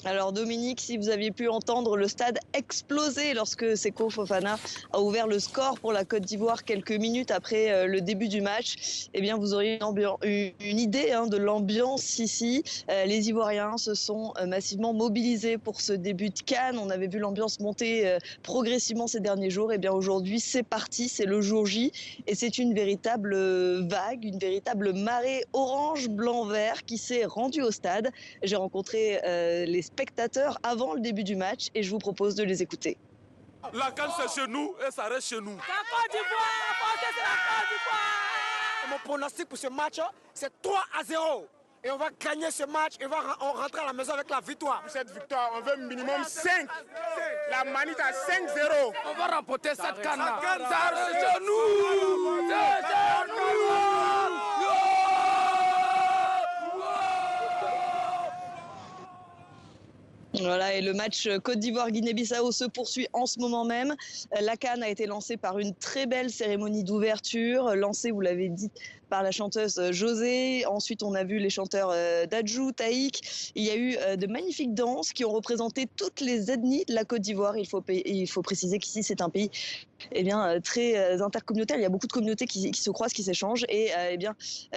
Alors Dominique, si vous aviez pu entendre le stade exploser lorsque Seko Fofana a ouvert le score pour la Côte d'Ivoire quelques minutes après le début du match, eh bien vous auriez une idée de l'ambiance ici. Les Ivoiriens se sont massivement mobilisés pour ce début de CAN. On avait vu l'ambiance monter progressivement ces derniers jours. Eh bien aujourd'hui c'est parti, c'est le jour J et c'est une véritable vague, une véritable marée orange, blanc, vert qui s'est rendue au stade. J'ai rencontré les spectateurs avant le début du match et je vous propose de les écouter. La CAN c'est chez nous et ça reste chez nous. La Côte d'Ivoire, c'est la Côte d'Ivoire. Mon pronostic pour ce match, c'est 3-0. Et on va gagner ce match et on rentrer à la maison avec la victoire. Pour cette victoire, on veut minimum 5. La Manite à 5-0. On va remporter cette CAN. Ça reste chez nous. C'est chez nous. Voilà, et le match Côte d'Ivoire-Guinée-Bissau se poursuit en ce moment même. La CAN a été lancée par une très belle cérémonie d'ouverture, lancée, vous l'avez dit, par la chanteuse José. Ensuite, on a vu les chanteurs Dadju, Taïk. Il y a eu de magnifiques danses qui ont représenté toutes les ethnies de la Côte d'Ivoire. Il faut préciser qu'ici, c'est un pays très intercommunautaire. Il y a beaucoup de communautés qui se croisent, qui s'échangent. Et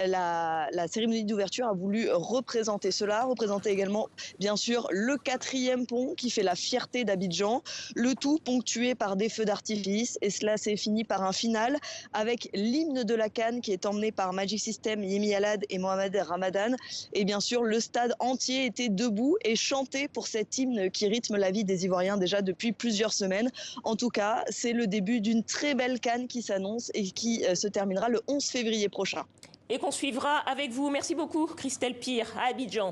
la cérémonie d'ouverture a voulu représenter cela, représenter également, bien sûr, le 4e pont qui fait la fierté d'Abidjan. Le tout ponctué par des feux d'artifice. Et cela s'est fini par un final avec l'hymne de la CAN qui est emmené par Magic System, Yemi Alade et Mohamed Ramadan. Et bien sûr, le stade entier était debout et chantait pour cet hymne qui rythme la vie des Ivoiriens déjà depuis plusieurs semaines. En tout cas, c'est le début d'une très belle CAN qui s'annonce et qui se terminera le 11 février prochain. Et qu'on suivra avec vous. Merci beaucoup, Christelle Pire, à Abidjan.